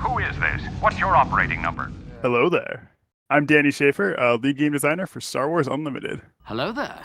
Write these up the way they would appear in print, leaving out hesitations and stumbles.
Who is this? What's your operating number? Hello there. I'm Danny Schaefer, lead game designer for Star Wars Unlimited. Hello there.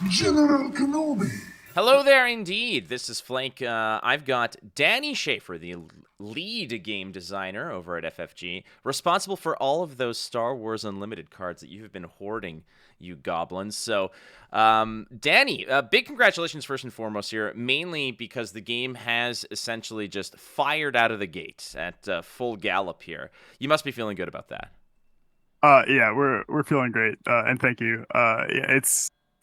General Kenobi. Hello there, indeed. This is Flake. I've got Danny Schaefer, the lead game designer over at FFG, responsible for all of those Star Wars Unlimited cards that you have been hoarding, you goblins. So, Danny, big congratulations first and foremost here, mainly because the game has essentially just fired out of the gate at full gallop here. You must be feeling good about that. Yeah, we're feeling great, and thank you. Yeah,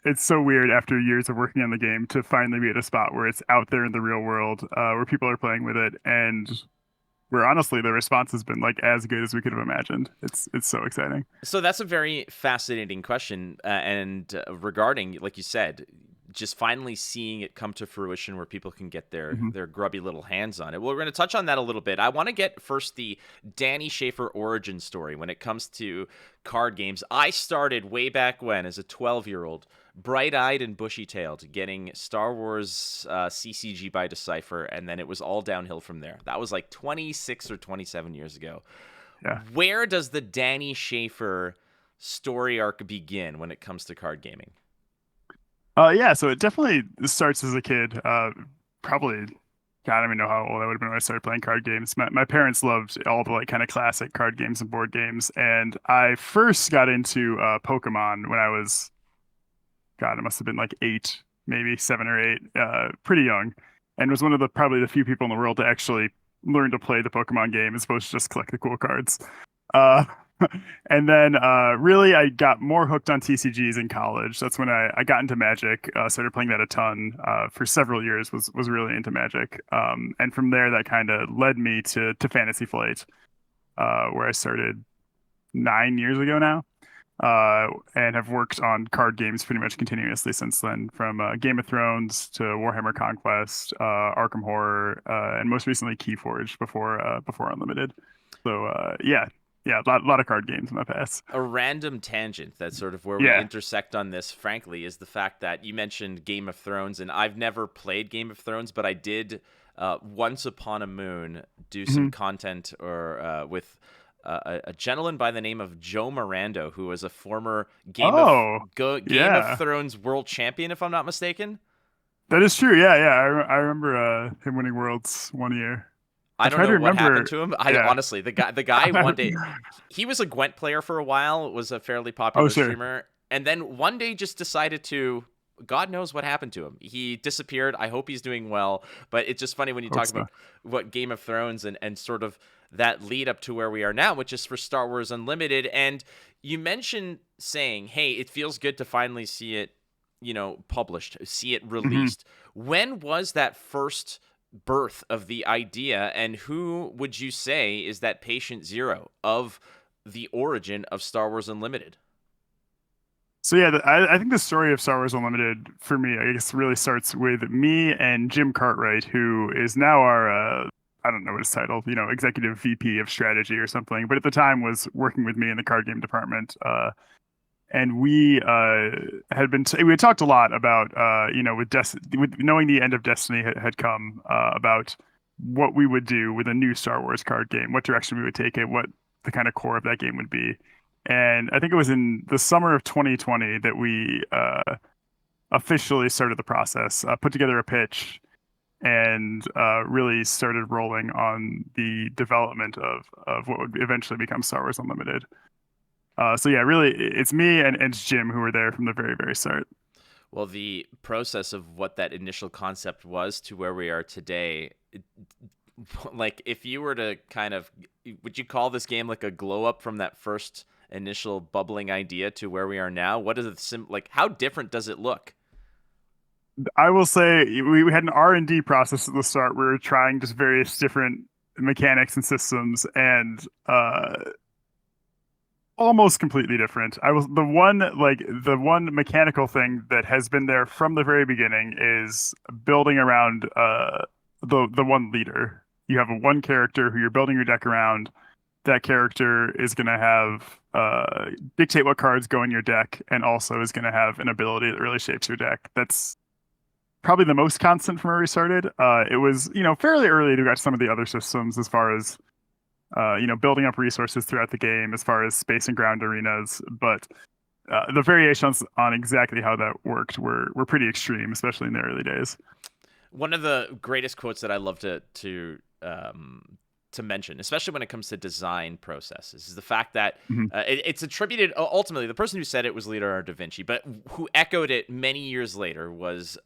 it's so weird after years of working on the game to finally be at a spot where it's out there in the real world, where people are playing with it, and where honestly the response has been like as good as we could have imagined. It's so exciting. So that's a very fascinating question, and regarding, like you said, just finally seeing it come to fruition where people can get their grubby little hands on it. Well, we're going to touch on that a little bit. I want to get first the Danny Schaefer origin story when it comes to card games. I started way back when as a 12-year-old, bright-eyed and bushy-tailed, getting Star Wars CCG by Decipher, and then it was all downhill from there. That was like 26 or 27 years ago. Yeah. Where does the Danny Schaefer story arc begin when it comes to card gaming? Yeah, so it definitely starts as a kid. Probably, God, I don't even know how old I would have been when I started playing card games. My parents loved all the like kind of classic card games and board games, and I first got into Pokemon when I was, God, it must have been like 8, maybe 7 or 8, pretty young, and was one of the probably the few people in the world to actually learn to play the Pokemon game as opposed to just collect the cool cards. Uh, and then really I got more hooked on TCGs in college. That's when I got into Magic, started playing that a ton for several years, was really into Magic. And from there, that kind of led me to Fantasy Flight, where I started 9 years ago now. And have worked on card games pretty much continuously since then, from Game of Thrones to Warhammer Conquest, Arkham Horror, and most recently Keyforge before Unlimited. So yeah, a lot of card games in my past. A random tangent that's sort of where we Yeah. intersect on this, frankly, is the fact that you mentioned Game of Thrones, and I've never played Game of Thrones, but I did once upon a moon do some content with a gentleman by the name of Joe Mirando, who was a former Game of Yeah, Thrones world champion, if I'm not mistaken. that is true. Yeah, yeah. I remember him winning Worlds one year. I I don't try know to what remember. happened to him. Yeah. Honestly, the guy one day, he was a Gwent player for a while, was a fairly Oh, popular sure. streamer, and then one day just decided to, God knows what happened to him. He disappeared. I hope he's doing well, but it's just funny when you Hope talk so. about what Game of Thrones and sort of that lead up to where we are now, which is for Star Wars Unlimited. And you mentioned saying, hey, it feels good to finally see it, published, see it hmm released. When was that first birth of the idea, and who would you say is that patient zero of the origin of Star Wars Unlimited? So yeah, I think the story of Star Wars Unlimited for me, I guess, really starts with me and Jim Cartwright, who is now our I don't know what his title, executive VP of strategy or something, but at the time was working with me in the card game department. And we we had talked a lot about with knowing the end of Destiny had come, about what we would do with a new Star Wars card game, what direction we would take it, what the kind of core of that game would be. And I think it was in the summer of 2020 that we officially started the process, put together a pitch, and really started rolling on the development of what would eventually become Star Wars Unlimited. So yeah, really, it's me and Jim who were there from the very, very start. Well, the process of what that initial concept was to where we are today, like if you were to kind of, would you call this game like a glow up from that first initial bubbling idea to where we are now? What is it like? How different does it look? I will say we had an R&D process at the start. We were trying just various different mechanics and systems, and almost completely different. I was the one mechanical thing that has been there from the very beginning is building around the one leader. You have a one character who you're building your deck around. That character is going to have dictate what cards go in your deck, and also is going to have an ability that really shapes your deck. probably the most constant from where we started. It was, fairly early to get to some of the other systems as far as, building up resources throughout the game, as far as space and ground arenas. But the variations on exactly how that worked were pretty extreme, especially in the early days. One of the greatest quotes that I love to mention, especially when it comes to design processes, is the fact that Mhm. it's attributed ultimately the person who said it was Leonardo da Vinci, but who echoed it many years later was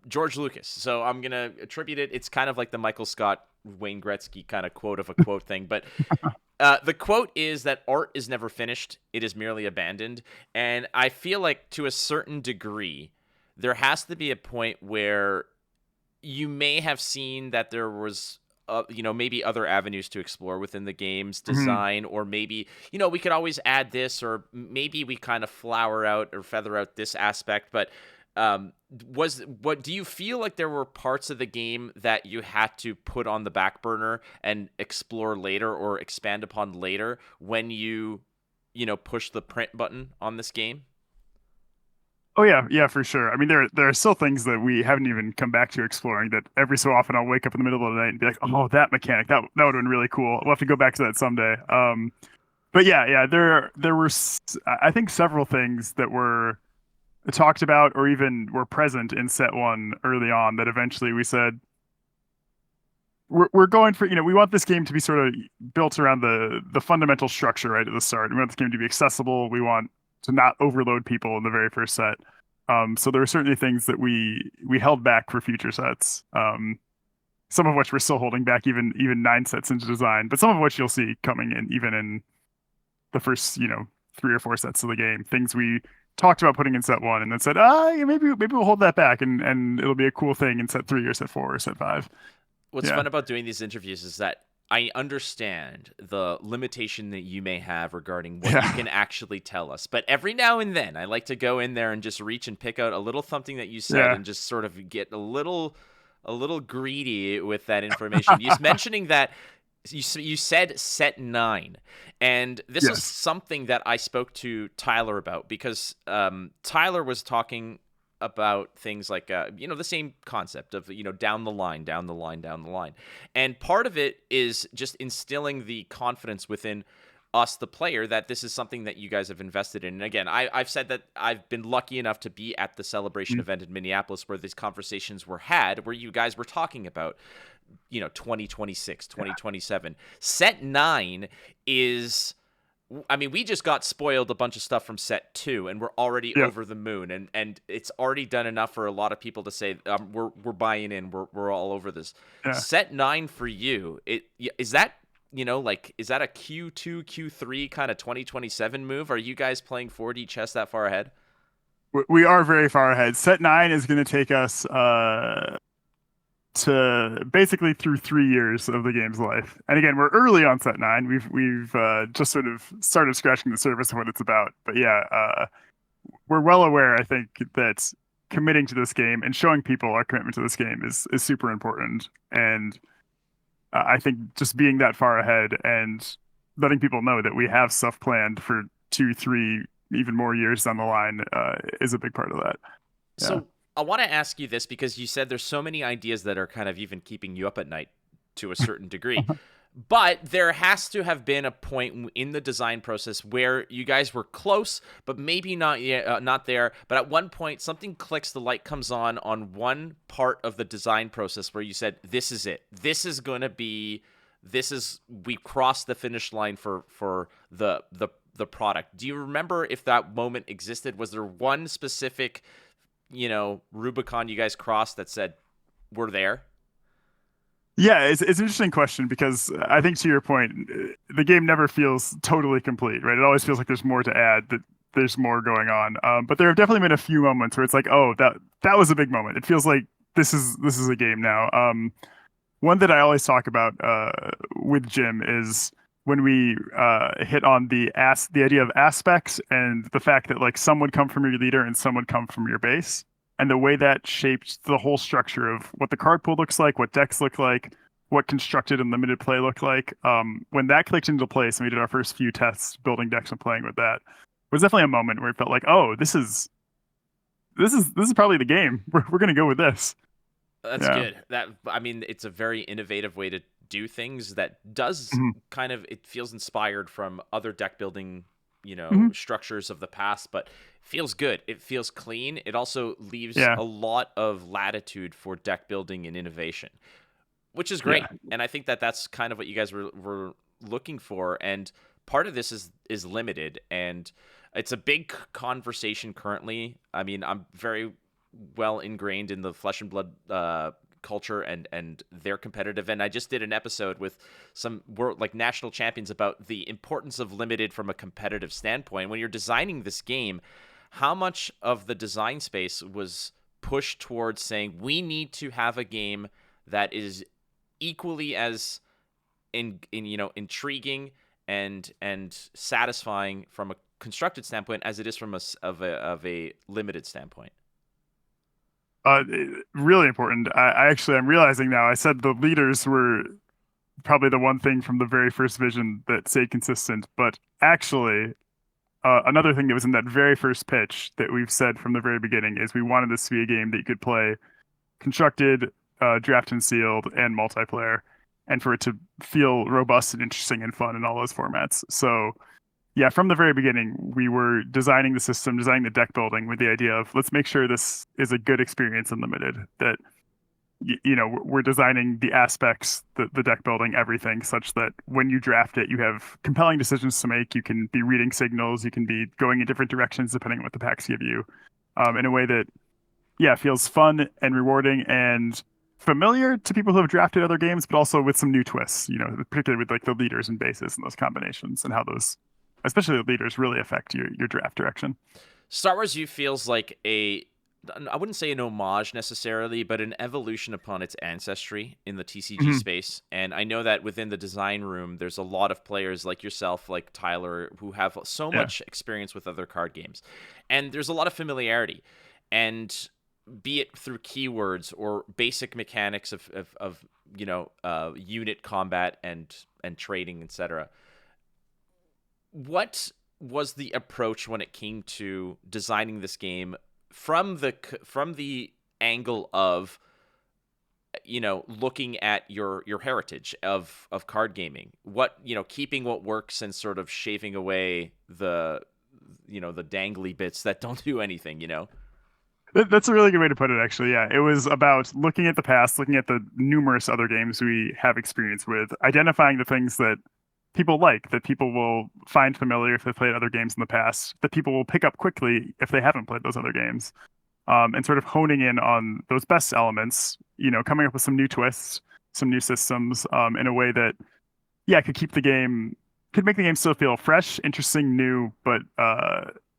George Lucas. So I'm gonna attribute it. It's kind of like the Michael Scott, Wayne Gretzky kind of quote of a quote thing, but the quote is that art is never finished; it is merely abandoned. And I feel like to a certain degree, there has to be a point where you may have seen that there was maybe other avenues to explore within the game's Mhm. design, or maybe, we could always add this, or maybe we kind of flower out or feather out this aspect. But do you feel like there were parts of the game that you had to put on the back burner and explore later or expand upon later when push the print button on this game? Oh yeah, yeah, for sure. I mean, there are still things that we haven't even come back to exploring that every so often I'll wake up in the middle of the night and be like, oh, that mechanic, that would have been really cool. We'll have to go back to that someday. But yeah, there were I think several things that were talked about or even were present in set one early on that eventually we said we're going for, we want this game to be sort of built around the fundamental structure right at the start. We want this game to be accessible. We want to not overload people in the very first set. So there are certainly things that we held back for future sets. Some of which we're still holding back even 9 sets into design, but some of which you'll see coming in even in the first, 3 or 4 sets of the game. Things we talked about putting in set one and then said, yeah, maybe we'll hold that back and it'll be a cool thing in set three or set four or set five. What's Yeah. fun about doing these interviews is that I understand the limitation that you may have regarding what you Yeah. can actually tell us. But every now and then, I like to go in there and just reach and pick out a little something that you said Yeah. and just sort of get a little greedy with that information. You mentioning that you said set 9, and this is Yes. something that I spoke to Tyler about, because Tyler was talking about things like the same concept of down the line, down the line, down the line. And part of it is just instilling the confidence within us, the player, that this is something that you guys have invested in. And again, I've said that I've been lucky enough to be at the Celebration Mm. event in Minneapolis where these conversations were had, where you guys were talking about 2026, 2027. Set 9 is, I mean, we just got spoiled a bunch of stuff from set 2, and we're already Yeah. over the moon, and it's already done enough for a lot of people to say we're buying in, we're all over this. Yeah. Set 9 for you, is that is that a Q2 Q3 kind of 2027 move? Are you guys playing 4D chess that far ahead? We are very far ahead. Set 9 is going to take us to basically through 3 years of the game's life. And again, we're early on set 9. We've just sort of started scratching the surface of what it's about. But yeah, we're well aware, I think, that committing to this game and showing people our commitment to this game is super important. And I think just being that far ahead and letting people know that we have stuff planned for 2, 3, even more years down the line is a big part of that. Yeah. So I want to ask you this, because you said there's so many ideas that are kind of even keeping you up at night to a certain degree. But there has to have been a point in the design process where you guys were close, but maybe not yet, not there. But at one point, something clicks, the light comes on one part of the design process where you said, "This is it. This is going to be. We crossed the finish line for the product." Do you remember if that moment existed? Was there one specific, Rubicon you guys crossed that said, "We're there"? Yeah, it's an interesting question because I think to your point, the game never feels totally complete, right? It always feels like there's more to add, that there's more going on. But there have definitely been a few moments where it's like, oh, that was a big moment. It feels like this is a game now. One that I always talk about with Jim is when we hit on the idea of aspects and the fact that like some would come from your leader and some would come from your base, and the way that shaped the whole structure of what the card pool looks like, what decks look like, what constructed and limited play look like. When that clicked into place and we did our first few tests building decks and playing with that, it was definitely a moment where it felt like, oh, this is this is probably the game. We're gonna go with this. That's Yeah. good. I mean, it's a very innovative way to do things that does Mhm. kind of, it feels inspired from other deck building, Mhm. structures of the past, but feels good. It feels clean. It also leaves Yeah. a lot of latitude for deck building and innovation, which is Yeah. great. And I think that that's kind of what you guys were looking for. And part of this is limited, and it's a big conversation currently. I mean, I'm very well ingrained in the Flesh and Blood culture, and they're competitive. And I just did an episode with some world, like, national champions about the importance of limited from a competitive standpoint. When you're designing this game, how much of the design space was pushed towards saying we need to have a game that is equally as intriguing and satisfying from a constructed standpoint as it is from a limited standpoint. Really important. I'm realizing now. I said the leaders were probably the one thing from the very first vision that stayed consistent, but actually, another thing that was in that very first pitch that we've said from the very beginning is we wanted this to be a game that you could play constructed, draft and sealed, and multiplayer, and for it to feel robust and interesting and fun in all those formats. So yeah, from the very beginning, we were designing the system, designing the deck building with the idea of let's make sure this is a good experience in limited. That we're designing the aspects, the deck building, everything, such that when you draft it, you have compelling decisions to make. You can be reading signals, you can be going in different directions depending on what the packs give you, in a way that feels fun and rewarding and familiar to people who have drafted other games, but also with some new twists. Particularly with like the leaders and bases and those combinations and how those, especially the leaders, really affect your draft direction. Star Wars U feels like I wouldn't say an homage necessarily, but an evolution upon its ancestry in the TCG Mhm. space. And I know that within the design room, there's a lot of players like yourself, like Tyler, who have so Yeah. much experience with other card games. And there's a lot of familiarity. And be it through keywords or basic mechanics of unit combat and trading, etc. What was the approach when it came to designing this game from the angle of looking at your heritage of card gaming, what keeping what works and sort of shaving away the dangly bits that don't do anything. That's a really good way to put it, actually. Yeah, it was about looking at the past, looking at the numerous other games we have experience with, identifying the things that people like, that people will find familiar if they've played other games in the past, that people will pick up quickly if they haven't played those other games, and sort of honing in on those best elements, coming up with some new twists, some new systems, in a way that, could make the game still feel fresh, interesting, new, but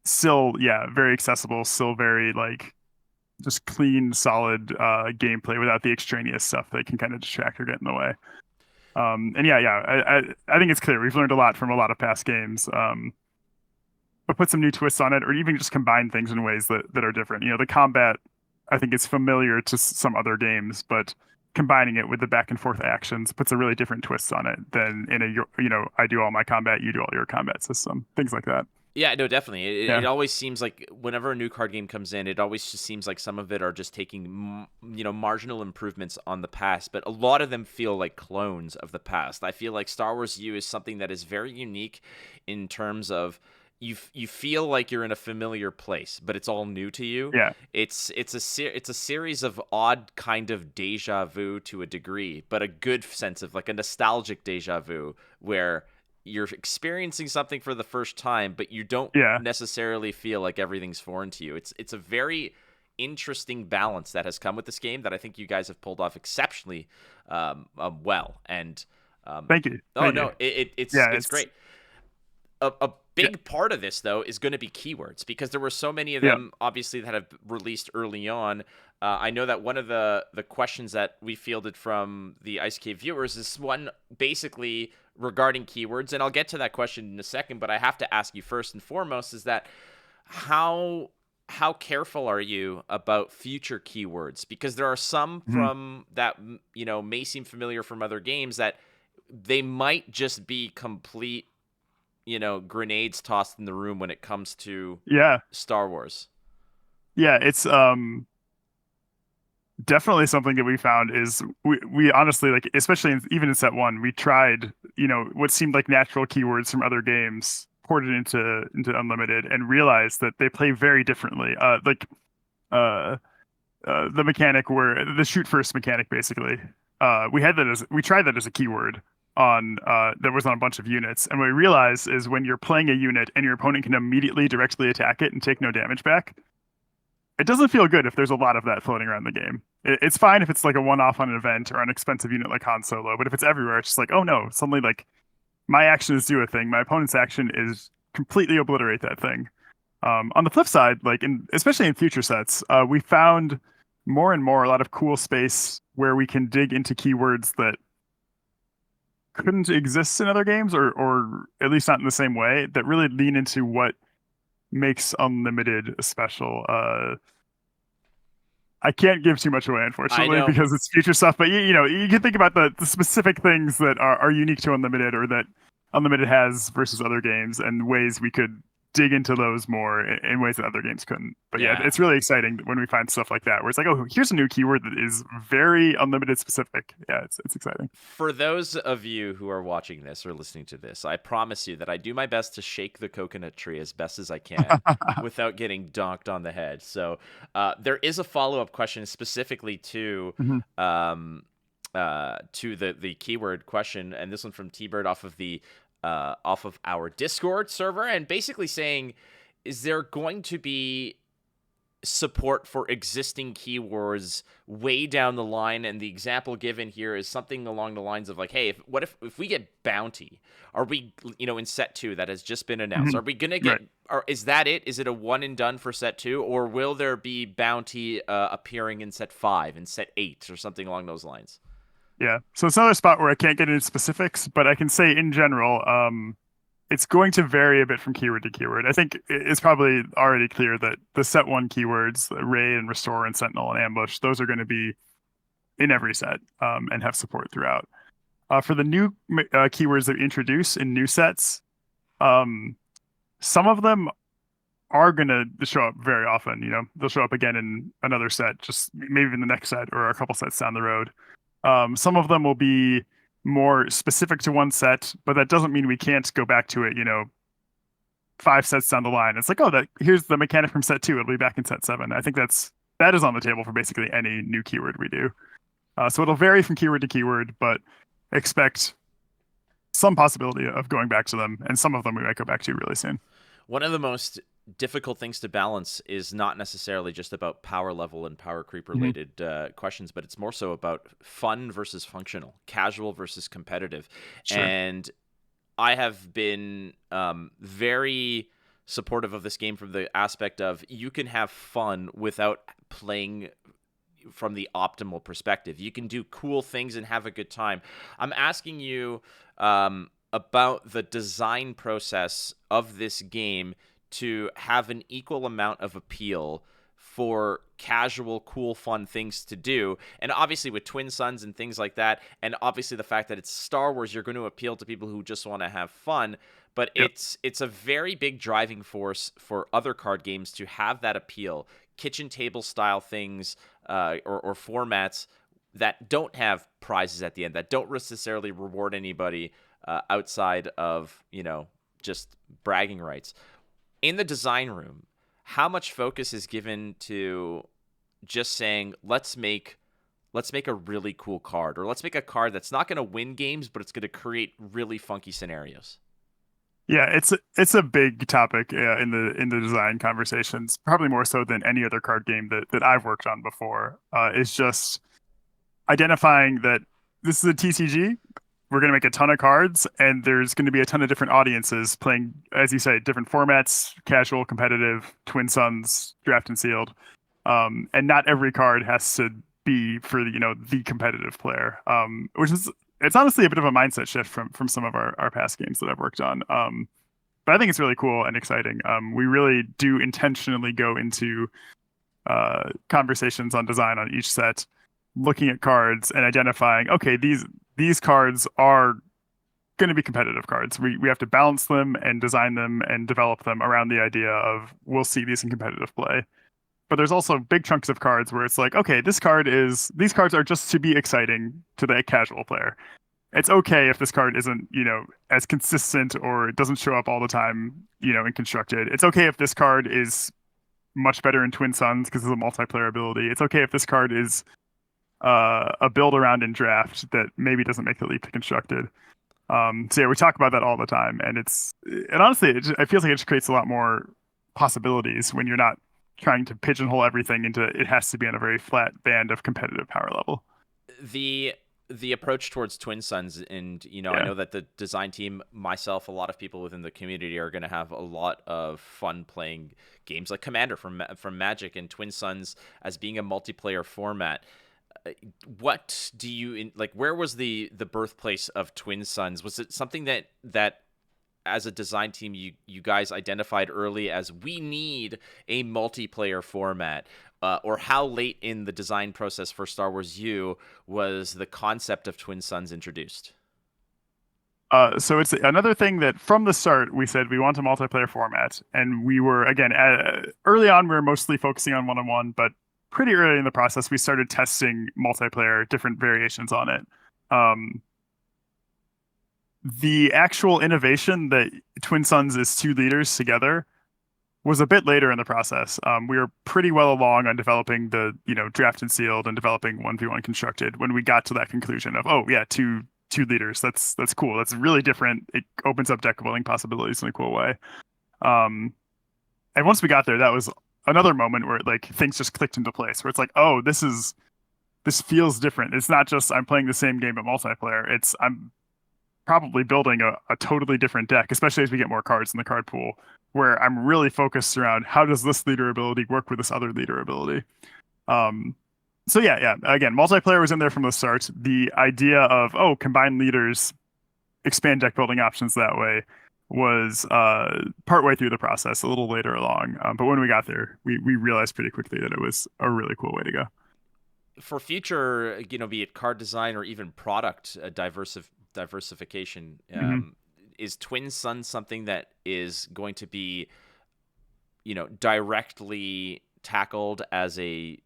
still, very accessible, still very like just clean, solid gameplay without the extraneous stuff that can kind of distract or get in the way. And I think it's clear we've learned a lot from a lot of past games, but put some new twists on it, or even just combine things in ways that are different. The combat I think is familiar to some other games, but combining it with the back and forth actions puts a really different twist on it than in I do all my combat, you do all your combat system, things like that. Yeah, no, definitely. It Yeah. always seems like whenever a new card game comes in, it always just seems like some of it are just taking, marginal improvements on the past, but a lot of them feel like clones of the past. I feel like Star Wars U is something that is very unique in terms of you feel like you're in a familiar place, but it's all new to you. Yeah. It's a series of odd kind of deja vu to a degree, but a good sense of like a nostalgic deja vu where you're experiencing something for the first time, but you don't Yeah. necessarily feel like everything's foreign to you. It's a very interesting balance that has come with this game that I think you guys have pulled off exceptionally well. And Thank you. oh Thank no, you. it's Yeah. it's It's great. A yeah. big part of this though is going to be keywords, because there were so many of Yeah. them obviously that have released early on. I know that one of the questions that we fielded from the Ice Cave viewers is one basically regarding keywords, and I'll get to that question in a second, but I have to ask you first and foremost is that how careful are you about future keywords? Because there are some Mhm. from that may seem familiar from other games that they might just be complete grenades tossed in the room when it comes to Yeah. Star Wars. Yeah, it's definitely something that we found is we honestly like, especially even in set one, we tried, what seemed like natural keywords from other games, ported into unlimited, and realized that they play very differently. Uh, the mechanic where the shoot first mechanic, basically. We tried that as a keyword on that was on a bunch of units, and what we realized is when you're playing a unit and your opponent can immediately directly attack it and take no damage back, it doesn't feel good if there's a lot of that floating around the game. It's fine if it's like a one-off on an event or an expensive unit like Han Solo, but if it's everywhere, it's just like, oh no, suddenly like my actions do a thing, my opponent's action is completely obliterate that thing. On the flip side, like especially in future sets, we found more and more a lot of cool space where we can dig into keywords that couldn't exist in other games, or at least not in the same way, that really lean into what makes Unlimited special. I can't give too much away, I unfortunately, know. because it's future stuff. But you can think about the specific things that are unique to Unlimited, or that Unlimited has versus other games, and ways we could dig into those more in ways that other games couldn't. But yeah, Yeah. it's really exciting when we find stuff like that, where it's like, oh, here's a new keyword that is very Unlimited specific. Yeah, it's exciting. For those of you who are watching this or listening to this, I promise you that I do my best to shake the coconut tree as best as I can without getting donked on the head. So there is a follow-up question specifically to Mhm. the keyword question, and this one from T-Bird off of our Discord server, and basically saying, is there going to be support for existing keywords way down the line? And the example given here is something along the lines of like, hey, if we get bounty, are we, in set 2 that has just been announced, Mhm. are we gonna get, Right. or is that it? Is it a one and done for set 2, or will there be bounty appearing in set 5 and set 8 or something along those lines? Yeah. So it's another spot where I can't get into specifics, but I can say in general, it's going to vary a bit from keyword to keyword. I think it's probably already clear that the set one keywords, Raid and Restore and Sentinel and Ambush, those are going to be in every set, and have support throughout. For the new keywords that we introduce in new sets, um, some of them are going to show up very often. They'll show up again in another set, just maybe in the next set or a couple sets down the road. Some of them will be more specific to one set, but that doesn't mean we can't go back to it, 5 sets down the line. It's like, oh, here's the mechanic from set 2. It'll be back in set 7. I think that is on the table for basically any new keyword we do. So it'll vary from keyword to keyword, but expect some possibility of going back to them, and some of them we might go back to really soon. One of the most difficult things to balance is not necessarily just about power level and power creep related questions, but it's more so about fun versus functional, casual versus competitive. Sure. And I have been very supportive of this game from the aspect of you can have fun without playing from the optimal perspective. You can do cool things and have a good time. I'm asking you about the design process of this game to have an equal amount of appeal for casual, cool, fun things to do. And obviously with Twin Suns and things like that, and obviously the fact that it's Star Wars, you're going to appeal to people who just want to have fun. But Yep. it's a very big driving force for other card games to have that appeal. Kitchen table style things or formats that don't have prizes at the end, that don't necessarily reward anybody outside of, just bragging rights. In the design room, how much focus is given to just saying, let's make a really cool card, or let's make a card that's not going to win games, but it's going to create really funky scenarios? Yeah, it's a big topic in the design conversations, probably more so than any other card game that I've worked on before. Is just identifying that this is a TCG. We're going to make a ton of cards, and there's going to be a ton of different audiences playing, as you say, different formats: casual, competitive, Twin Suns, draft and sealed. And not every card has to be for the competitive player, which is, it's honestly a bit of a mindset shift from some of our past games that I've worked on. But I think it's really cool and exciting. We really do intentionally go into conversations on design on each set, looking at cards and identifying, okay, these cards are going to be competitive cards. We have to balance them and design them and develop them around the idea of we'll see these in competitive play. but there's also big chunks of cards where it's like, okay, these cards are just to be exciting to the casual player. It's okay if this card isn't, as consistent or it doesn't show up all the time, in constructed. It's okay if this card is much better in Twin Suns because of the multiplayer ability. It's okay if this card is a build around in draft that maybe doesn't make the leap to constructed. So yeah, we talk about that all the time, and honestly, it feels like it just creates a lot more possibilities when you're not trying to pigeonhole everything into it has to be on a very flat band of competitive power level. The approach towards Twin Suns, and I know that the design team, myself, a lot of people within the community are going to have a lot of fun playing games like Commander from Magic and Twin Suns as being a multiplayer format. What do you like? Where was the birthplace of Twin Suns? Was it something that as a design team you guys identified early as we need a multiplayer format? Or how late in the design process for Star Wars U was the concept of Twin Suns introduced? So it's another thing that from the start we said we want a multiplayer format, and we were again early on we were mostly focusing on one-on-one, but pretty early in the process we started testing multiplayer, different variations on it. The actual innovation that Twin Suns is two leaders together was a bit later in the process. We were pretty well along on developing the, draft and sealed and developing 1v1 constructed when we got to that conclusion of, oh yeah, two leaders. That's cool. That's really different. It opens up deck building possibilities in a cool way. And once we got there, that was another moment where like things just clicked into place where it's like, oh, this feels different. It's not just I'm playing the same game but multiplayer. I'm probably building a totally different deck, especially as we get more cards in the card pool, where I'm really focused around how does this leader ability work with this other leader ability. So yeah. Again, multiplayer was in there from the start. The idea of, combined leaders, expand deck building options that way was partway through the process, a little later along. But when we got there, we realized pretty quickly that it was a really cool way to go. For future, be it card design or even product diversification, is Twin Sun something that is going to be, directly tackled as a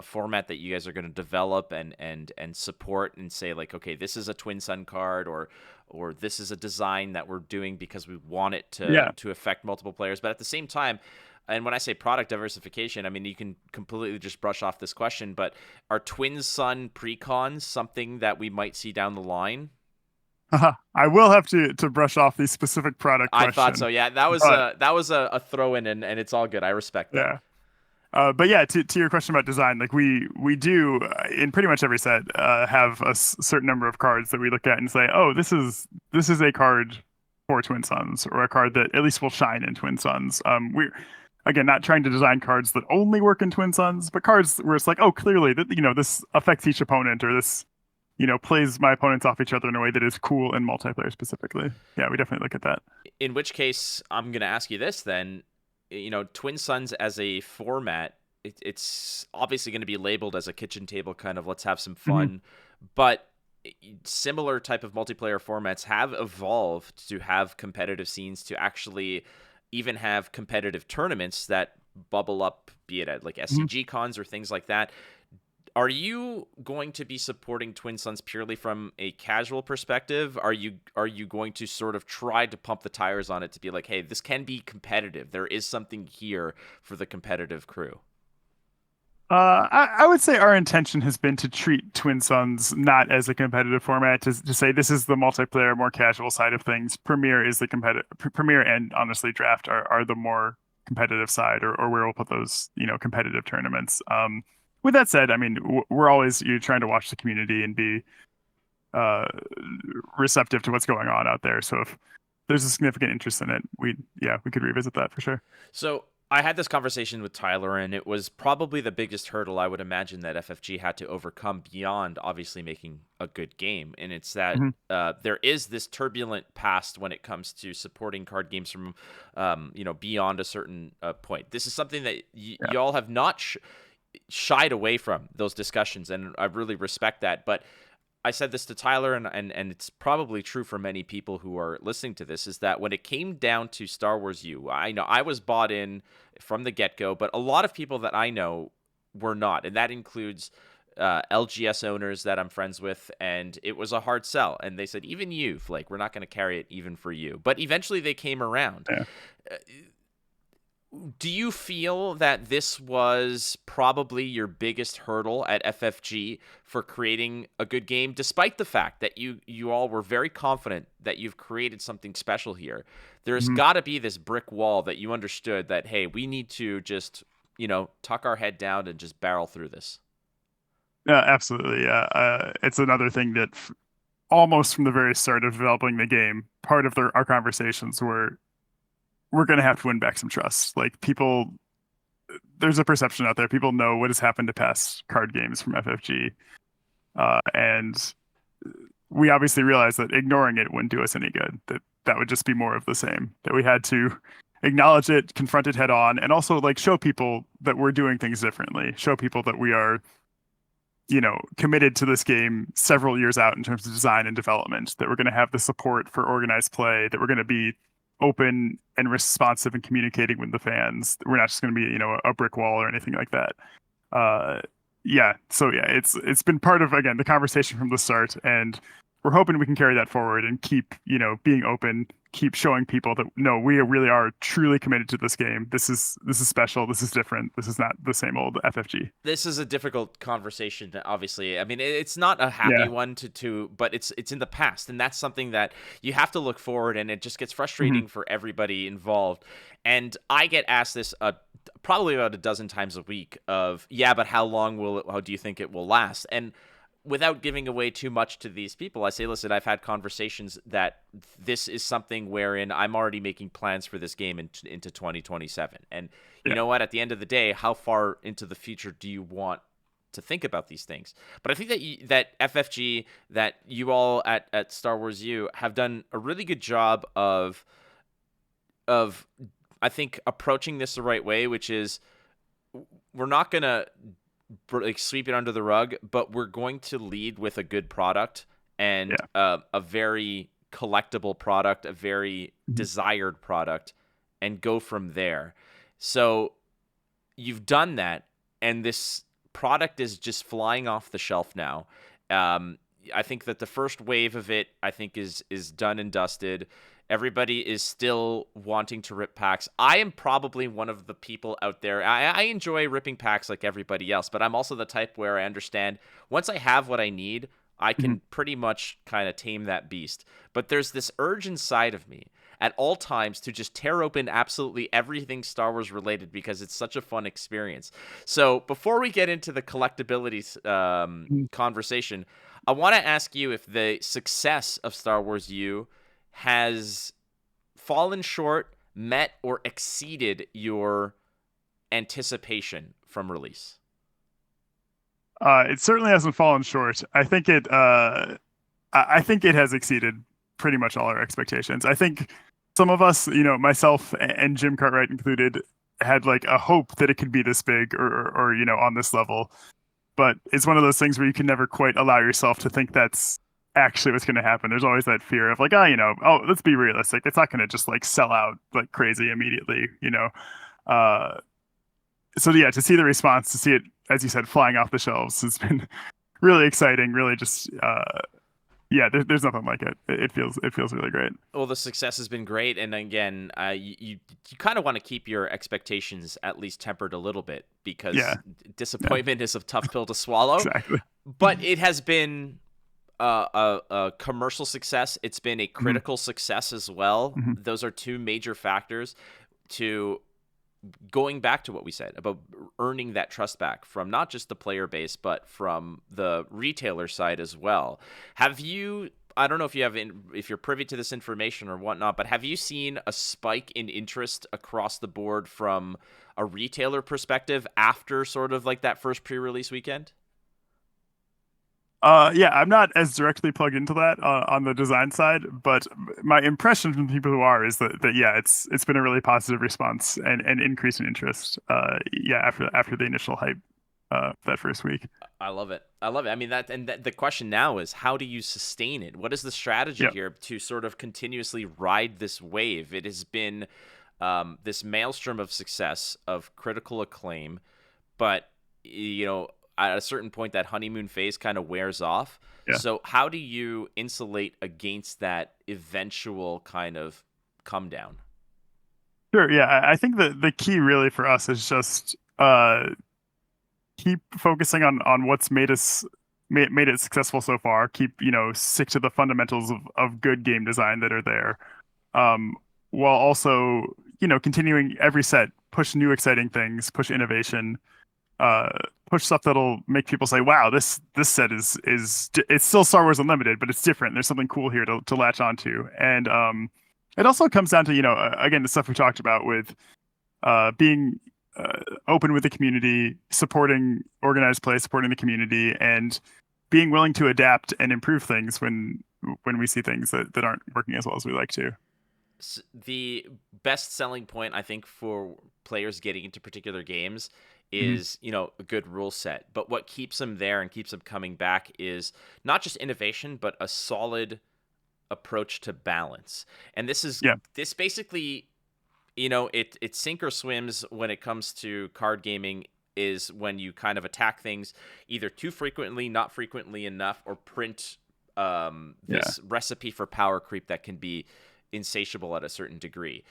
format that you guys are going to develop and support and say like, okay, this is a Twin Sun card or this is a design that we're doing because we want it to affect multiple players, but at the same time. And when I say product diversification, I mean, you can completely just brush off this question, but are Twin Sun precons something that we might see down the line? I will have to brush off the specific product question. I thought so. Yeah, that was a throw in, and it's all good. I respect that. Yeah. But yeah, to your question about design, like we do in pretty much every set have a certain number of cards that we look at and say, oh, this is a card for Twin Suns, or a card that at least will shine in Twin Suns. We're again not trying to design cards that only work in Twin Suns, but cards where it's like, oh, clearly that this affects each opponent, or this plays my opponents off each other in a way that is cool in multiplayer specifically. Yeah, we definitely look at that. In which case, I'm going to ask you this then. Twin Suns as a format, it's obviously going to be labeled as a kitchen table kind of let's have some fun, but similar type of multiplayer formats have evolved to have competitive scenes, to actually even have competitive tournaments that bubble up, be it at like SCG cons or things like that. Are you going to be supporting Twin Suns purely from a casual perspective? Are you going to sort of try to pump the tires on it to be like, hey, this can be competitive. There is something here for the competitive crew. I would say our intention has been to treat Twin Suns not as a competitive format, to say this is the multiplayer, more casual side of things. Premier is the competitive. Premier and honestly Draft are the more competitive side, or where we'll put those competitive tournaments. With that said, I mean, we're always trying to watch the community and be receptive to what's going on out there. So if there's a significant interest in it, we could revisit that for sure. So I had this conversation with Tyler, and it was probably the biggest hurdle I would imagine that FFG had to overcome beyond obviously making a good game. And it's that there is this turbulent past when it comes to supporting card games from, beyond a certain point. This is something that y'all have not shied away from those discussions, and I really respect that. But I said this to Tyler, and it's probably true for many people who are listening to this, is that when it came down to Star Wars U, I know I was bought in from the get-go, but a lot of people that I know were not, and that includes LGS owners that I'm friends with, and it was a hard sell. And they said, even you, Flake, we're not going to carry it even for you. But eventually they came around. Yeah. Do you feel that this was probably your biggest hurdle at FFG for creating a good game, despite the fact that you all were very confident that you've created something special here? There's got to be this brick wall that you understood that, hey, we need to just, tuck our head down and just barrel through this. Yeah, absolutely. Yeah, it's another thing that almost from the very start of developing the game, part of our conversations were we're going to have to win back some trust. Like people, there's a perception out there. People know what has happened to past card games from FFG, and we obviously realized that ignoring it wouldn't do us any good. That would just be more of the same. That we had to acknowledge it, confront it head on, and also like show people that we're doing things differently. Show people that we are, committed to this game several years out in terms of design and development. That we're going to have the support for organized play. That we're going to be open and responsive and communicating with the fans. We're not just going to be, a brick wall or anything like that. It's been part of, again, the conversation from the start, and we're hoping we can carry that forward and keep, being open, keep showing people that no, we really are truly committed to this game. This is special. This is different. This is not the same old FFG. This is a difficult conversation, obviously. I mean, it's not a happy one but it's in the past, and that's something that you have to look forward, and it just gets frustrating for everybody involved. And I get asked this probably about a dozen times a week of, yeah, but how do you think it will last? And without giving away too much to these people, I say, listen, I've had conversations that this is something wherein I'm already making plans for this game into 2027. And you know what? At the end of the day, how far into the future do you want to think about these things? But I think that FFG, that you all at Star Wars U have done a really good job of I think approaching this the right way, which is we're not going to sweep it under the rug, but we're going to lead with a good product and a very collectible product, a very desired product, and go from there. So you've done that, and this product is just flying off the shelf now. I think that the first wave of it, I think, is done and dusted. Everybody is still wanting to rip packs. I am probably one of the people out there. I enjoy ripping packs like everybody else, but I'm also the type where I understand once I have what I need, I can pretty much kind of tame that beast. But there's this urge inside of me at all times to just tear open absolutely everything Star Wars related because it's such a fun experience. So before we get into the collectability conversation, I want to ask you if the success of Star Wars U has fallen short, met, or exceeded your anticipation from release. It certainly hasn't fallen short. I think it has exceeded pretty much all our expectations. I think some of us, myself and Jim Cartwright included, had like a hope that it could be this big or on this level. But it's one of those things where you can never quite allow yourself to think that's actually what's going to happen. There's always that fear of like, let's be realistic. It's not going to just like sell out like crazy immediately, So yeah, to see the response, to see it, as you said, flying off the shelves has been really exciting. Really just, there's nothing like it. It feels really great. Well, the success has been great. And again, you kind of want to keep your expectations at least tempered a little bit because disappointment is a tough pill to swallow. Exactly. But it has been a commercial success. It's been a critical success as well. Those are two major factors to going back to what we said about earning that trust back from not just the player base, but from the retailer side as well. Have you, I don't know if you're privy to this information or whatnot, but have you seen a spike in interest across the board from a retailer perspective after sort of like that first pre-release weekend? I'm not as directly plugged into that on the design side, but my impression from people who are is that it's been a really positive response and increase in interest. After the initial hype that first week. I love it. I love it. I mean, the question now is, how do you sustain it? What is the strategy Yep. here to sort of continuously ride this wave? It has been this maelstrom of success, of critical acclaim, but at a certain point, that honeymoon phase kind of wears off. Yeah. So how do you insulate against that eventual kind of come down? Sure. Yeah. I think the key really for us is just keep focusing on what's made it successful so far. Keep, stick to the fundamentals of good game design that are there. Um, while also, continuing every set, push new exciting things, push innovation, uh, push stuff that'll make people say, "Wow, this set is it's still Star Wars Unlimited, but it's different. There's something cool here to latch onto." And it also comes down to, again, the stuff we talked about with being open with the community, supporting organized play, supporting the community, and being willing to adapt and improve things when we see things that aren't working as well as we like to. The best selling point, I think, for players getting into particular games Mm-hmm. is, a good rule set. But what keeps them there and keeps them coming back is not just innovation, but a solid approach to balance. And this basically, it sink or swims when it comes to card gaming, is when you kind of attack things either too frequently, not frequently enough, or print this recipe for power creep that can be insatiable at a certain degree.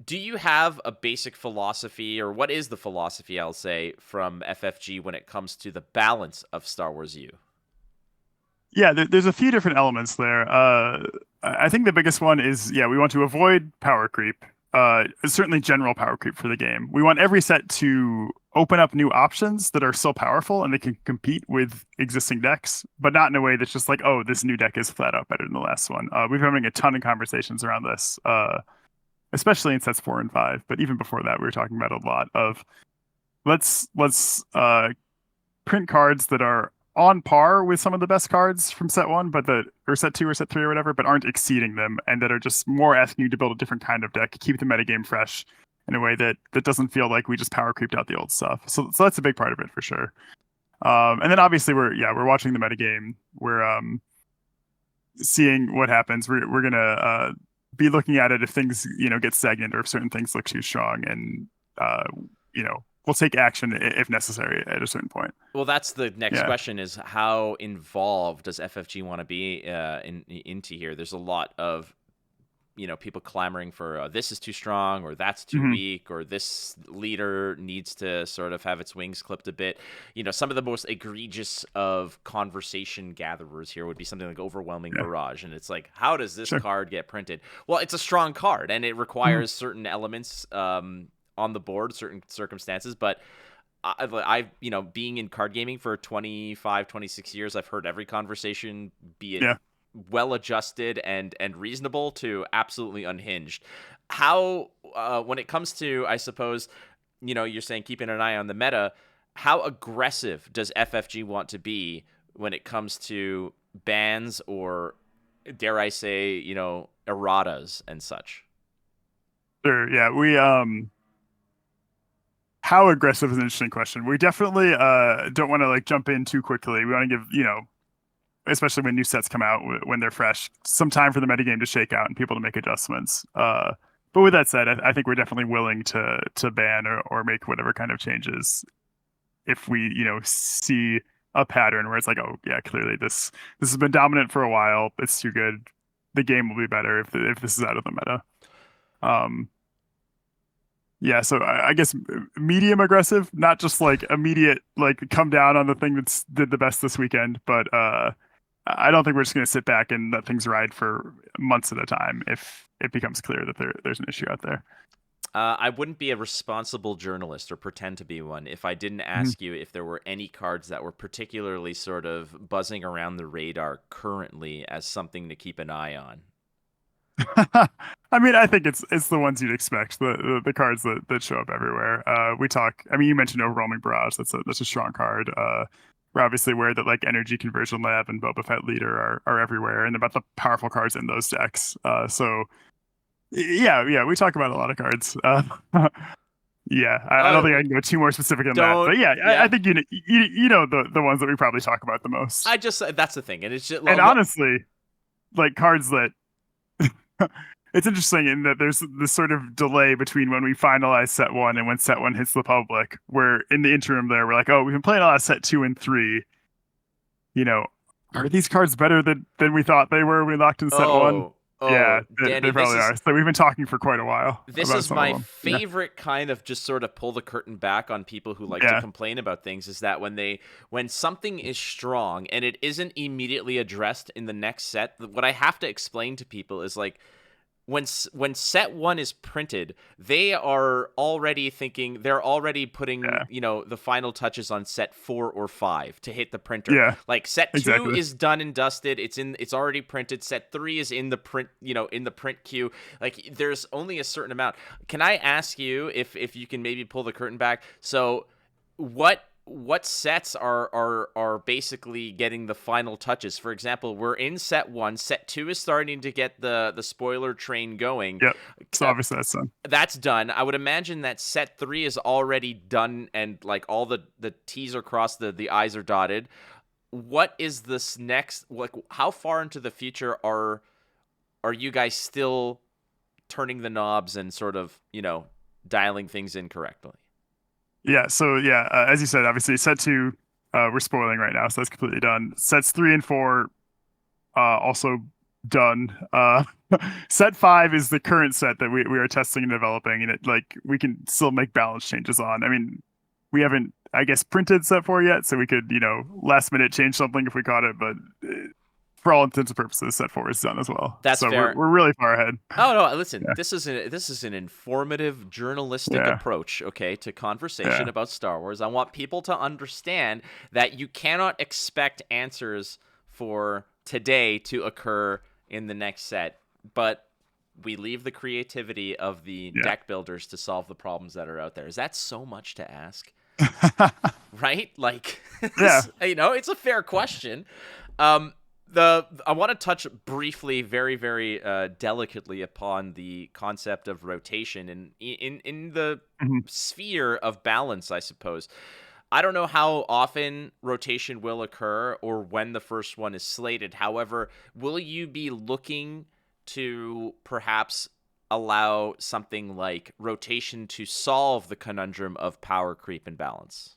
Do you have a basic philosophy, or what is the philosophy, I'll say, from FFG when it comes to the balance of Star Wars U? Yeah, there's a few different elements there. I think the biggest one is, we want to avoid power creep. Certainly general power creep for the game. We want every set to open up new options that are still powerful and they can compete with existing decks, but not in a way that's just like, oh, this new deck is flat out better than the last one. We've been having a ton of conversations around this, especially in sets 4 and 5. But even before that, we were talking about a lot of let's print cards that are on par with some of the best cards from set 1, or set 2 or set 3 or whatever, but aren't exceeding them, and that are just more asking you to build a different kind of deck, keep the metagame fresh in a way that doesn't feel like we just power creeped out the old stuff. So that's a big part of it for sure. And then obviously we're watching the metagame. We're seeing what happens. We're gonna be looking at it if things get stagnant or if certain things look too strong, and we'll take action if necessary at a certain point. Well, that's the next question: is how involved does FFG want to be into here? There's a lot of people clamoring for this is too strong, or that's too weak, or this leader needs to sort of have its wings clipped a bit. Some of the most egregious of conversation gatherers here would be something like Overwhelming Barrage, and it's like, how does this card get printed? Well, it's a strong card, and it requires certain elements on the board, certain circumstances, but I've being in card gaming for 25, 26 years, I've heard every conversation, be it well adjusted and reasonable to absolutely unhinged. How when it comes to, I suppose, you're saying keeping an eye on the meta, how aggressive does FFG want to be when it comes to bans, or dare I say, erratas and such? Sure. Yeah. We how aggressive is an interesting question. We definitely don't want to jump in too quickly. We want to give, especially when new sets come out, when they're fresh, some time for the metagame to shake out and people to make adjustments. But with that said, I think we're definitely willing to ban or make whatever kind of changes if we, see a pattern where it's like, oh yeah, clearly this has been dominant for a while. It's too good. The game will be better if this is out of the meta. Yeah, so I guess medium aggressive, not just immediate, come down on the thing that's did the best this weekend, but I don't think we're just going to sit back and let things ride for months at a time if it becomes clear that there's an issue out there. I wouldn't be a responsible journalist or pretend to be one if I didn't ask you if there were any cards that were particularly sort of buzzing around the radar currently as something to keep an eye on. I mean, I think it's the ones you'd expect, the cards that show up everywhere. You mentioned Overwhelming Barrage. That's a strong card. We're obviously aware that Energy Conversion Lab and Boba Fett Leader are everywhere, and about the powerful cards in those decks. So we talk about a lot of cards. Yeah, I don't think I can go too more specific than that. But yeah, I think you know the ones that we probably talk about the most. That's the thing, and it's just And honestly, like cards that it's interesting in that there's this sort of delay between when we finalize set one and when set one hits the public. Where in the interim, there we're like, oh, we've been playing a lot of set 2 and 3. You know, are these cards better than we thought they were when we locked in set one? Yeah, Danny, they probably are. So we've been talking for quite a while. This is my favorite kind of just sort of pull the curtain back on people who like to complain about things, is that when something is strong and it isn't immediately addressed in the next set, what I have to explain to people is like, when set one is printed, they are already thinking, they're already putting the final touches on set 4 or 5 to hit the printer. Yeah, like set 2 is done and dusted. It's already printed. Set 3 is in the print, in the print queue. Like there's only a certain amount. Can I ask you if you can maybe pull the curtain back? So what sets are basically getting the final touches? For example, we're in set 1. Set 2 is starting to get the spoiler train going. Yep. So obviously that's done. That's done. I would imagine that set 3 is already done, and like all the T's are crossed, the I's are dotted. What is this next? Like, how far into the future are you guys still turning the knobs and sort of dialing things in correctly? Yeah, so as you said, obviously set 2, we're spoiling right now, so that's completely done. Sets 3 and 4, also done. Set 5 is the current set that we are testing and developing, and we can still make balance changes on. I mean, we haven't, I guess, printed set 4 yet, so we could, last minute change something if we caught it, but for all intents and purposes, set 4 is done as well. That's so fair. We're really far ahead. Oh no! Listen, this is an informative journalistic approach, okay, to conversation about Star Wars. I want people to understand that you cannot expect answers for today to occur in the next set, but we leave the creativity of the deck builders to solve the problems that are out there. Is that so much to ask? Right? Like, it's a fair question. I want to touch briefly, very, very delicately upon the concept of rotation and in the sphere of balance, I suppose. I don't know how often rotation will occur or when the first one is slated. However, will you be looking to perhaps allow something like rotation to solve the conundrum of power creep and balance?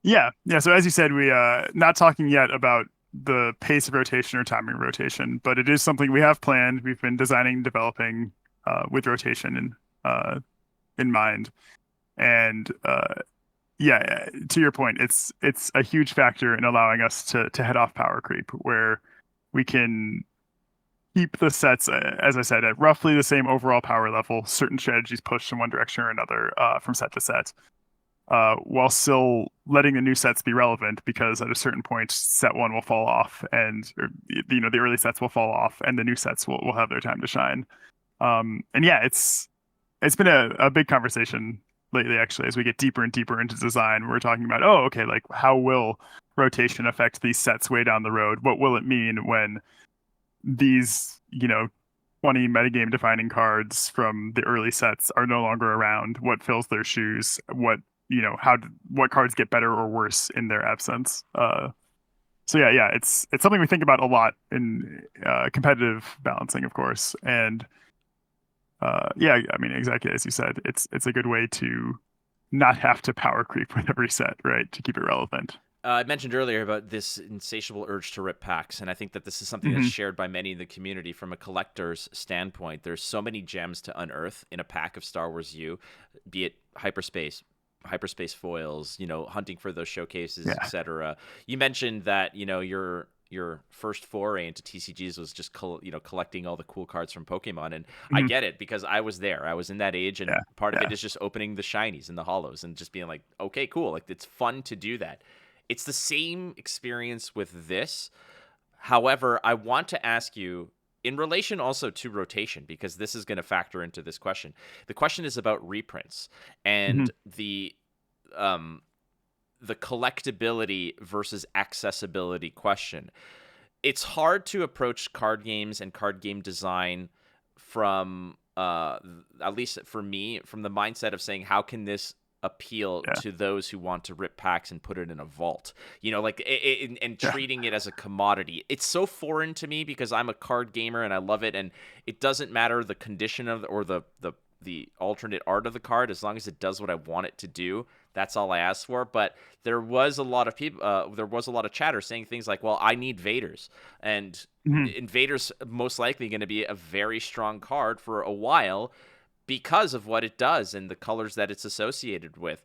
Yeah. So as you said, we not talking yet about the pace of rotation or timing of rotation, but it is something we have planned. We've been designing and developing with rotation in mind. And to your point, it's a huge factor in allowing us to head off power creep, where we can keep the sets, as I said, at roughly the same overall power level, certain strategies pushed in one direction or another from set to set, while still letting the new sets be relevant, because at a certain point, set 1 will fall off, and the early sets will fall off, and the new sets will have their time to shine. It's been a big conversation lately, actually, as we get deeper and deeper into design. We're talking about, like how will rotation affect these sets way down the road? What will it mean when these 20 metagame defining cards from the early sets are no longer around? What fills their shoes? What cards get better or worse in their absence? It's something we think about a lot in competitive balancing, of course. And I mean, exactly as you said, it's a good way to not have to power creep with every set, right? To keep it relevant. I mentioned earlier about this insatiable urge to rip packs, and I think that this is something that's shared by many in the community from a collector's standpoint. There's so many gems to unearth in a pack of Star Wars U, be it hyperspace foils, hunting for those showcases, etc. You mentioned that, your first foray into TCGs was just collecting all the cool cards from Pokemon, and I get it, because I was there. I was in that age, and part of it is just opening the shinies and the holos and just being like, okay, cool. Like, it's fun to do that. It's the same experience with this. However, I want to ask you, in relation also to rotation, because this is going to factor into this question. The question is about reprints and the collectability versus accessibility question. It's hard to approach card games and card game design from at least for me, from the mindset of saying, how can this appeal to those who want to rip packs and put it in a vault, like and treating it as a commodity. It's so foreign to me because I'm a card gamer and I love it, and it doesn't matter the condition of or the alternate art of the card, as long as it does what I want it to do. That's all I ask for. But there was a lot of people, there was a lot of chatter saying things like, well, I need Vader's, and Invader's most likely going to be a very strong card for a while because of what it does and the colors that it's associated with.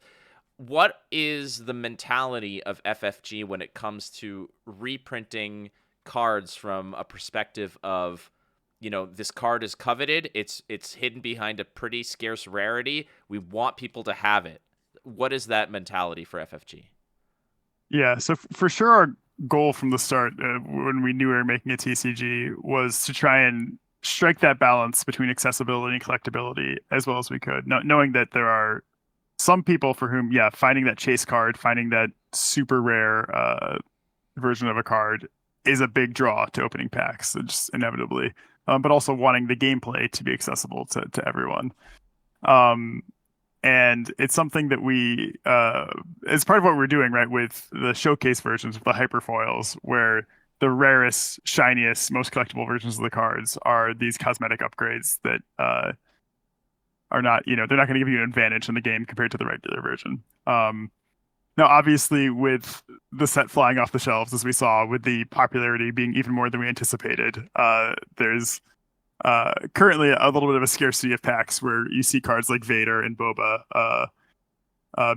What is the mentality of FFG when it comes to reprinting cards from a perspective of, this card is coveted, it's hidden behind a pretty scarce rarity, we want people to have it? What is that mentality for FFG? Yeah, so for sure our goal from the start, when we knew we were making a TCG, was to try and strike that balance between accessibility and collectability as well as we could, knowing that there are some people for whom, finding that chase card, finding that super rare version of a card is a big draw to opening packs, just inevitably, but also wanting the gameplay to be accessible to everyone. And it's something that we, as part of what we're doing, right, with the showcase versions of the hyperfoils, where the rarest, shiniest, most collectible versions of the cards are these cosmetic upgrades that are not, they're not going to give you an advantage in the game compared to the regular version. Now, obviously, with the set flying off the shelves, as we saw, with the popularity being even more than we anticipated, there's currently a little bit of a scarcity of packs where you see cards like Vader and Boba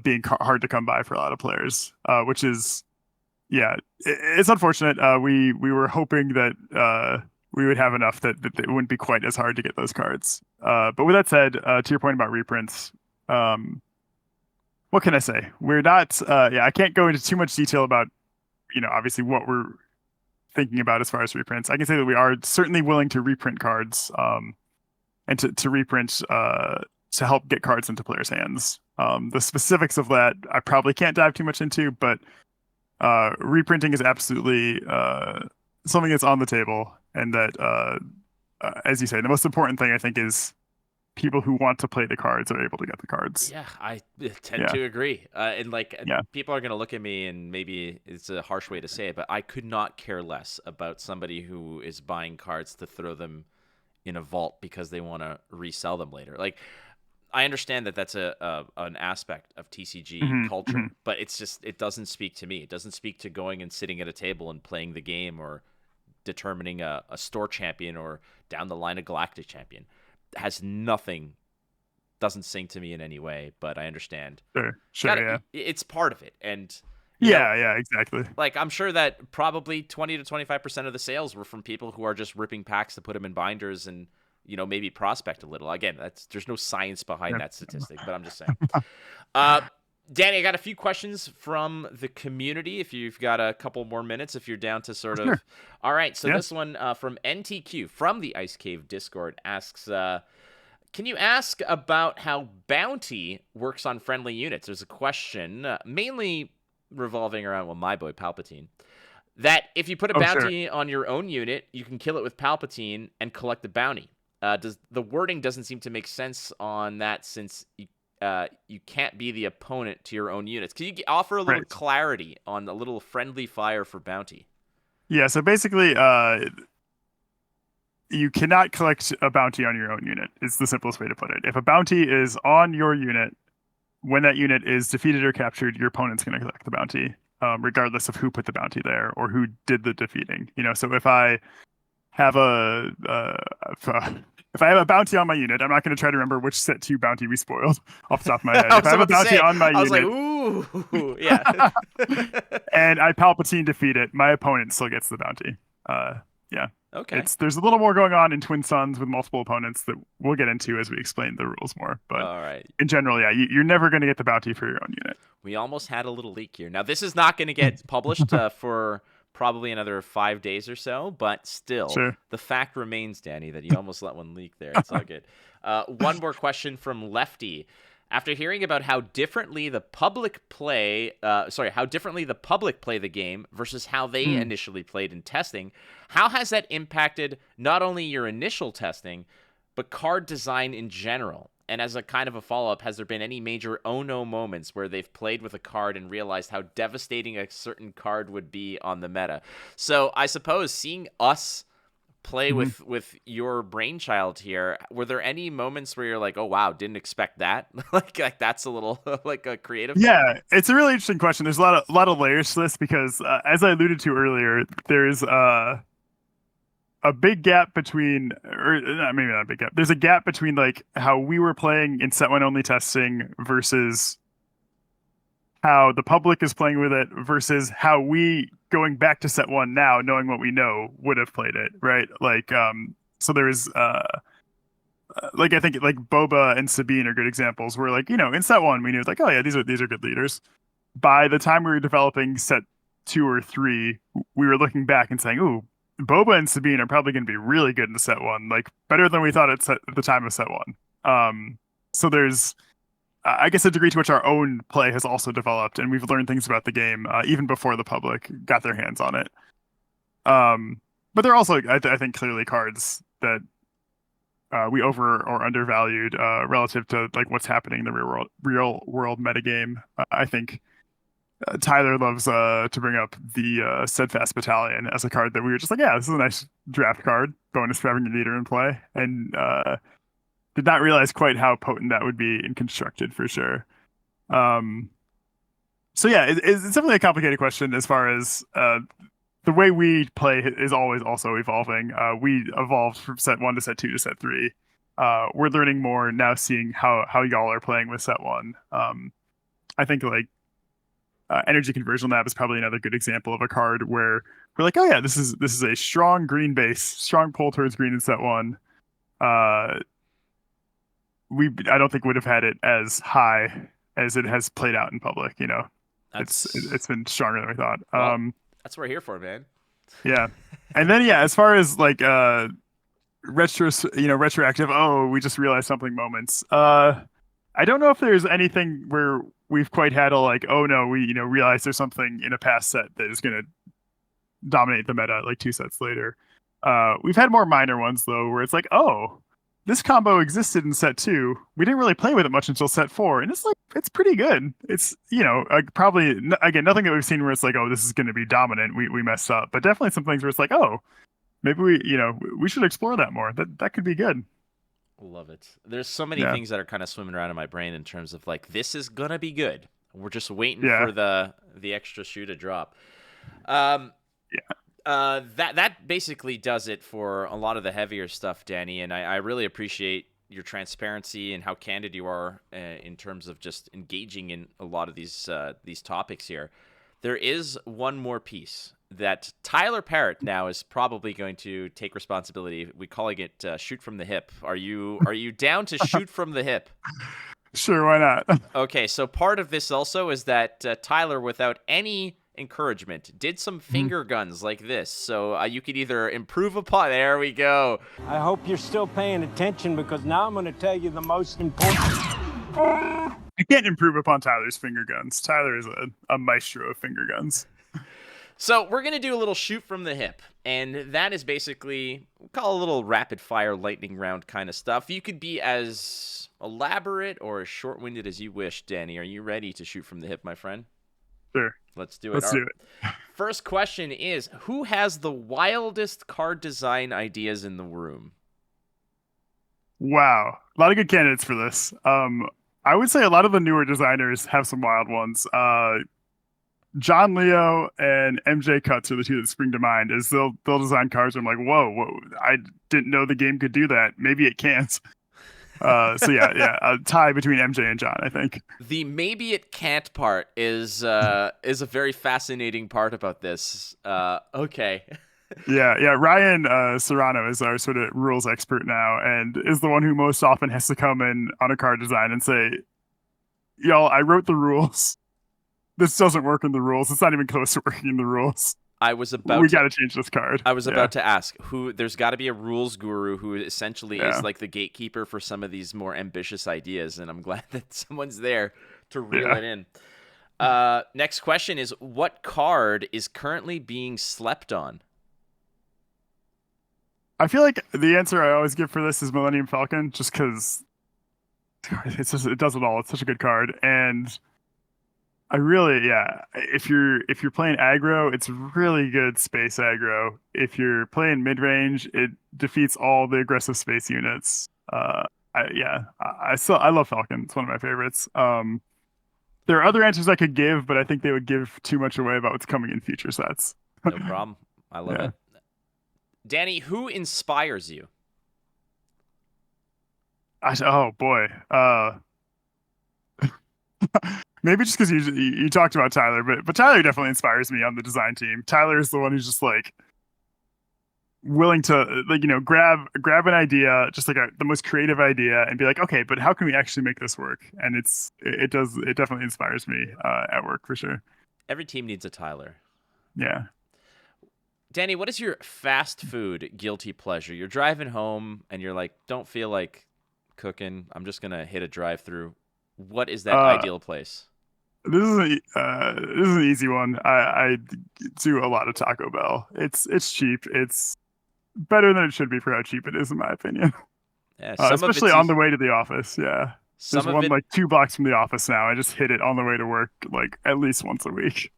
being hard to come by for a lot of players, which is, it's unfortunate. We were hoping that we would have enough that it wouldn't be quite as hard to get those cards. But with that said, to your point about reprints, what can I say? We're not, I can't go into too much detail about, obviously what we're thinking about as far as reprints. I can say that we are certainly willing to reprint cards, and to reprint to help get cards into players' hands. The specifics of that I probably can't dive too much into, but reprinting is absolutely something that's on the table, and that, as you say, the most important thing I think is people who want to play the cards are able to get the cards. Yeah, I tend to agree. And people are going to look at me, and maybe it's a harsh way to say it, but I could not care less about somebody who is buying cards to throw them in a vault because they want to resell them later. Like, I understand that that's an aspect of TCG culture, but it's just, it doesn't speak to me. It doesn't speak to going and sitting at a table and playing the game, or determining a store champion, or down the line a galactic champion. Has nothing, doesn't sing to me in any way, but I understand. Sure, it's part of it, and exactly. Like, I'm sure that probably 20 to 25% of the sales were from people who are just ripping packs to put them in binders and maybe prospect a little. Again, there's no science behind that statistic, but I'm just saying. Danny, I got a few questions from the community. If you've got a couple more minutes, if you're down to sort of. All right. So this one from NTQ from the Ice Cave Discord asks, can you ask about how bounty works on friendly units? There's a question mainly revolving around, my boy Palpatine, that if you put a bounty on your own unit, you can kill it with Palpatine and collect the bounty. The wording doesn't seem to make sense on that, since you can't be the opponent to your own units. Can you offer a little clarity on a little friendly fire for bounty? Yeah, so basically, you cannot collect a bounty on your own unit. It's the simplest way to put it. If a bounty is on your unit, when that unit is defeated or captured, your opponent's going to collect the bounty, regardless of who put the bounty there or who did the defeating. So if I have if I have a bounty on my unit, I'm not going to try to remember which set 2 bounty we spoiled off the top of my head. If I have a bounty on my unit, I was like, ooh, yeah. And I Palpatine defeat it, my opponent still gets the bounty. Okay. There's a little more going on in Twin Suns with multiple opponents that we'll get into as we explain the rules more. But all right. In general, you're never going to get the bounty for your own unit. We almost had a little leak here. Now, this is not going to get published for probably another 5 days or so, but still, the fact remains, Danny, that you almost let one leak there. It's all good. One more question from Lefty. After hearing about how differently the public play the game versus how they initially played in testing, how has that impacted not only your initial testing, but card design in general. And as a kind of a follow-up, has there been any major oh no moments where they've played with a card and realized how devastating a certain card would be on the meta? So I suppose seeing us play with your brainchild here, were there any moments where you're like, oh wow, didn't expect that? like that's a little like a creative. Yeah, it's a really interesting question. There's a lot of layers to this because, as I alluded to earlier, there's a big gap between, or maybe not a big gap. There's a gap between like how we were playing in set one only testing versus how the public is playing with it versus how we going back to set one now, knowing what we know, would have played it, right? Like, so there's like I think like Boba and Sabine are good examples where like, in set one we knew like, oh yeah, these are good leaders. By the time we were developing set 2 or 3, we were looking back and saying, ooh, Boba and Sabine are probably going to be really good in set 1, like better than we thought at the time of set 1. So there's, I guess, a degree to which our own play has also developed, and we've learned things about the game even before the public got their hands on it. But there are also, I think, clearly cards that we over or undervalued relative to like what's happening in the real world metagame. I think Tyler loves to bring up the Steadfast Battalion as a card that we were just like, yeah, this is a nice draft card, bonus for having your leader in play, and did not realize quite how potent that would be in constructed for sure. So yeah, it's definitely a complicated question as far as the way we play is always also evolving. We evolved from set 1 to set 2 to set 3. We're learning more now, seeing how y'all are playing with set 1. I think like Energy Conversion Lab is probably another good example of a card where we're like, oh yeah, this is a strong green base, strong pull towards green in set 1. I don't think would have had it as high as it has played out in public. It's been stronger than we thought. Well, that's what we're here for, man. Yeah, and then as far as like retroactive. Oh, we just realized something moments. I don't know if there's anything where we've quite had a like, oh no, we realize there's something in a past set that is gonna dominate the meta like 2 sets later. We've had more minor ones though, where it's like, oh, this combo existed in set 2. We didn't really play with it much until set 4, and it's pretty good. It's probably again nothing that we've seen where it's like, oh, this is going to be dominant. We messed up, but definitely some things where it's like, oh, maybe we should explore that more. That could be good. Love it. There's so many things that are kind of swimming around in my brain in terms of like, this is gonna be good. We're just waiting for the extra shoe to drop. That basically does it for a lot of the heavier stuff, Danny, and I really appreciate your transparency and how candid you are in terms of just engaging in a lot of these topics here. There is one more piece that Tyler Parrott now is probably going to take responsibility. We're calling it shoot from the hip. Are you down to shoot from the hip? Sure, why not? Okay, so part of this also is that Tyler, without any encouragement, did some finger guns like this. So you could either improve upon. There we go. I hope you're still paying attention, because now I'm going to tell you the most important. I can't improve upon Tyler's finger guns. Tyler is a maestro of finger guns. So we're going to do a little shoot from the hip, and that is basically, we'll call it a little rapid fire lightning round kind of stuff. You could be as elaborate or as short-winded as you wish, Danny. Are you ready to shoot from the hip, my friend? Sure. Let's do it. Let's do it. First question is, who has the wildest card design ideas in the room? Wow. A lot of good candidates for this. I would say a lot of the newer designers have some wild ones. John Leo and MJ Cuts are the two that spring to mind. Is they'll design cards where I'm like, whoa, I didn't know the game could do that. Maybe it can't. So yeah, a tie between MJ and John, I think. The maybe it can't part is a very fascinating part about this. Okay. Yeah. Ryan Serrano is our sort of rules expert now, and is the one who most often has to come in on a card design and say, y'all, I wrote the rules. This doesn't work in the rules. It's not even close to working in the rules. We got to change this card. I was about to ask there's got to be a rules guru who essentially is like the gatekeeper for some of these more ambitious ideas, and I'm glad that someone's there to reel it in. Next question is, what card is currently being slept on? I feel like the answer I always give for this is Millennium Falcon, just because it does it all. It's such a good card, and I really, yeah. If you're playing aggro, it's really good space aggro. If you're playing mid range, it defeats all the aggressive space units. I love Falcon. It's one of my favorites. There are other answers I could give, but I think they would give too much away about what's coming in future sets. No problem. I love Yeah. it. Danny, who inspires you? Oh boy. Maybe just because you talked about Tyler, but Tyler definitely inspires me on the design team. Tyler is the one who's just like willing to grab an idea, just like the most creative idea, and be like, okay, but how can we actually make this work? And it definitely inspires me at work for sure. Every team needs a Tyler. Yeah. Danny, what is your fast food guilty pleasure? You're driving home and you're like, don't feel like cooking. I'm just gonna hit a drive-through. What is that ideal place? This is an easy one. I do a lot of Taco Bell. It's cheap. It's better than it should be for how cheap it is, in my opinion. Yeah, especially on the way to the office. Yeah. There's one like 2 blocks from the office now. I just hit it on the way to work like at least once a week.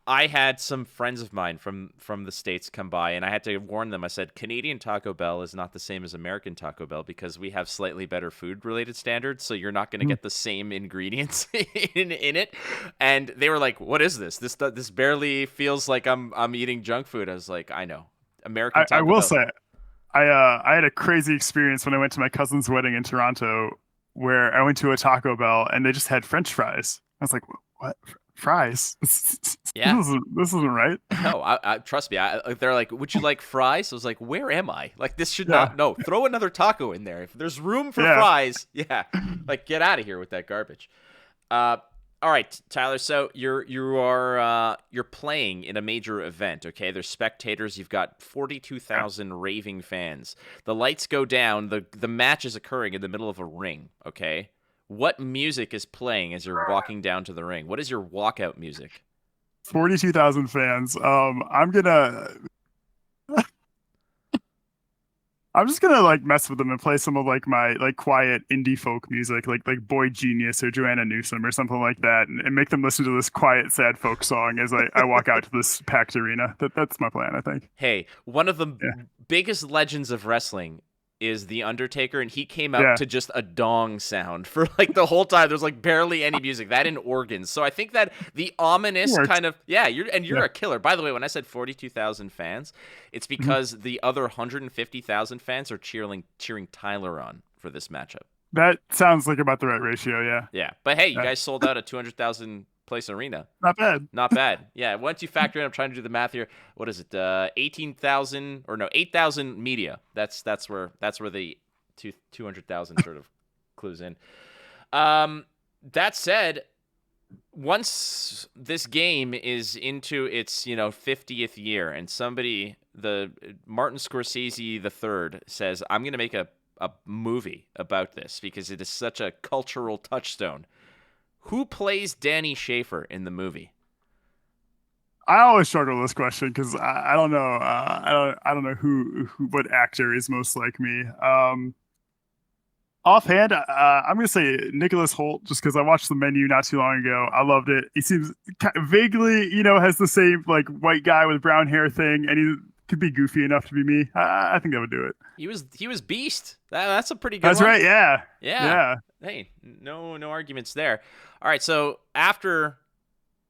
I had some friends of mine from the States come by, and I had to warn them. I said, Canadian Taco Bell is not the same as American Taco Bell because we have slightly better food-related standards, so you're not going to get the same ingredients in it. And they were like, what is this? This barely feels like I'm eating junk food. I was like, I know. American Taco Bell. I will say, I had a crazy experience when I went to my cousin's wedding in Toronto where I went to a Taco Bell, and they just had French fries. I was like, what? Fries? Yeah. This isn't right. No, I trust me. They're like, would you like fries? I was like, where am I? Like, this should not. No, throw another taco in there. If there's room for fries, like get out of here with that garbage. All right, Tyler. So you're playing in a major event. Okay, there's spectators. You've got 42,000 raving fans. The lights go down. The match is occurring in the middle of a ring. Okay. What music is playing as you're walking down to the ring? What is your walkout music? 42,000 fans. I'm just gonna like mess with them and play some of like my like quiet indie folk music, like Boy Genius or Joanna Newsom or something like that, and make them listen to this quiet, sad folk song as I walk out to this packed arena. That's my plan, I think. Hey, one of the biggest legends of wrestling is The Undertaker, and he came out to just a dong sound for like the whole time. There's like barely any music, that and organs. So I think that the ominous kind of you're a killer. By the way, when I said 42,000 fans, it's because the other 150,000 fans are cheering Tyler on for this matchup. That sounds like about the right ratio, yeah. Yeah, but hey, you guys sold out a 200,000 place arena. Not bad. Not bad. Yeah, once you factor in, I'm trying to do the math here. What is it? 8,000 media. That's where the 200,000 sort of clues in. That said, once this game is into its 50th year, and the Martin Scorsese III says, I'm going to make a movie about this because it is such a cultural touchstone. Who plays Danny Schaefer in the movie? I always struggle with this question because I don't know. I don't know what actor is most like me. Offhand, I'm gonna say Nicholas Hoult just because I watched The Menu not too long ago. I loved it. He seems vaguely, has the same like white guy with brown hair thing, and he could be goofy enough to be me. I think that would do it. He was Beast. That's a pretty good. That's one. Right. Yeah. Yeah. Hey, no arguments there. All right. So after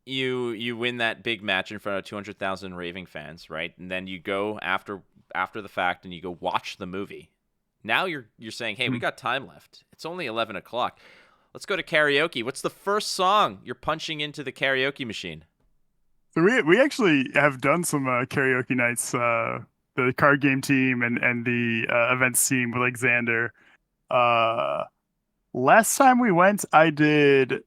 you win that big match in front of 200,000 raving fans, right, and then you go after the fact and you go watch the movie. Now you're saying, hey, we got time left. It's only 11 o'clock. Let's go to karaoke. What's the first song you're punching into the karaoke machine? So we actually have done some karaoke nights, the card game team and the events team with Xander. Last time we went, I did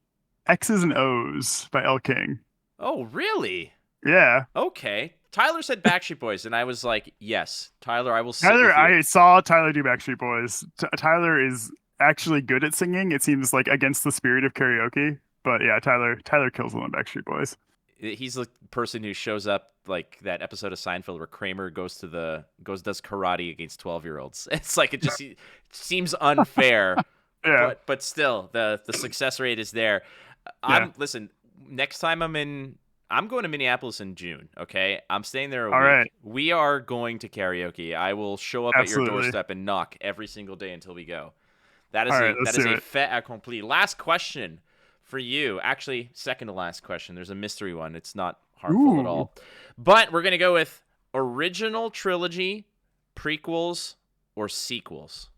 X's and O's by El King. Oh, really? Yeah. Okay. Tyler said Backstreet Boys, and I was like, yes, Tyler, I will sit Tyler, with you. I saw Tyler do Backstreet Boys. Tyler is actually good at singing. It seems like against the spirit of karaoke. But yeah, Tyler kills it on Backstreet Boys. He's the person who shows up like that episode of Seinfeld where Kramer does karate against 12-year-olds. It's like it just seems unfair. Yeah. But still, the success rate is there. Listen, next time I'm going to Minneapolis in June, okay? I'm staying there a week. Right. We are going to karaoke. I will show up Absolutely. at your doorstep and knock every single day until we go. That is Let's do a it. fait accompli. Last question for you. Actually, second to last question. There's a mystery one. It's not harmful at all. But we're going to go with original trilogy, prequels, or sequels.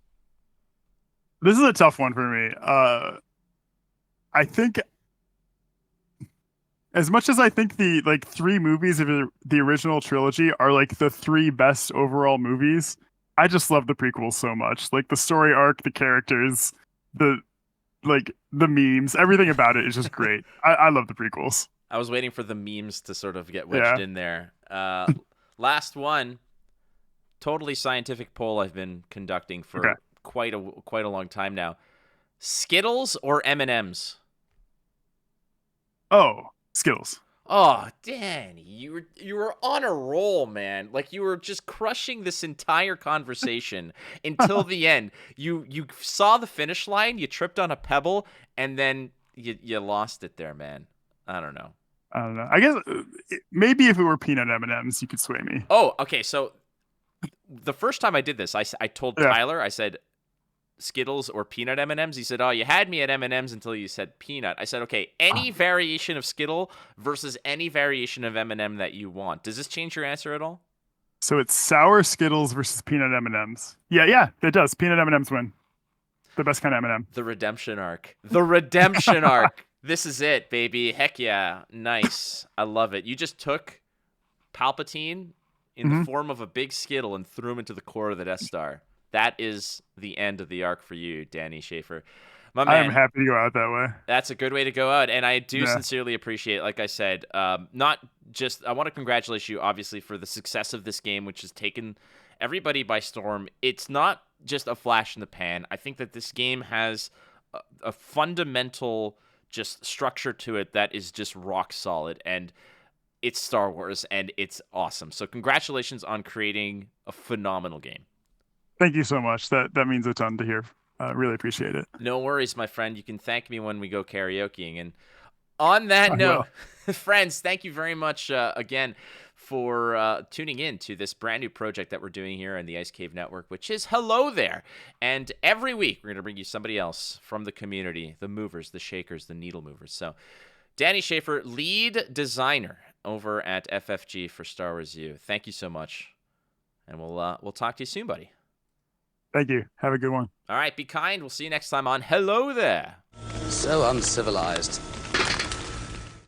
This is a tough one for me. I think, as much as I think the like 3 movies of the original trilogy are like the 3 best overall movies, I just love the prequels so much. Like the story arc, the characters, the memes, everything about it is just great. I love the prequels. I was waiting for the memes to sort of get wedged in there. Last one, totally scientific poll I've been conducting for quite a long time now. Skittles or M&Ms? Oh, Skittles. Oh, Danny, you were on a roll, man. Like you were just crushing this entire conversation until the end. You saw the finish line, you tripped on a pebble, and then you lost it there, man. I don't know. I guess maybe if it were peanut M&Ms, you could sway me. Oh, okay. So the first time I did this, I told Tyler, I said Skittles or peanut M&Ms. He said, "Oh, you had me at M&Ms until you said peanut." I said, "Okay, any variation of Skittle versus any variation of M&M that you want." Does this change your answer at all? So it's sour Skittles versus peanut M&Ms. Yeah, it does. Peanut M&Ms win. The best kind of M&M. The redemption arc. The redemption arc. This is it, baby. Heck yeah. Nice. I love it. You just took Palpatine in the form of a big Skittle and threw him into the core of the Death Star. That is the end of the arc for you, Danny Schaefer. My man, I'm happy to go out that way. That's a good way to go out, and I do sincerely appreciate, like I said, not just, I want to congratulate you, obviously, for the success of this game, which has taken everybody by storm. It's not just a flash in the pan. I think that this game has a fundamental just structure to it that is just rock solid, and it's Star Wars, and it's awesome. So congratulations on creating a phenomenal game. Thank you so much. That means a ton to hear. Really appreciate it. No worries, my friend. You can thank me when we go karaokeing. And on that note, friends, thank you very much again for tuning in to this brand new project that we're doing here in the Ice Cave Network, which is Hello There. And every week, we're going to bring you somebody else from the community, the movers, the shakers, the needle movers. So Danny Schaefer, lead designer over at FFG for Star Wars U. Thank you so much. And we'll talk to you soon, buddy. Thank you. Have a good one. All right, be kind. We'll see you next time on Hello There. So uncivilized.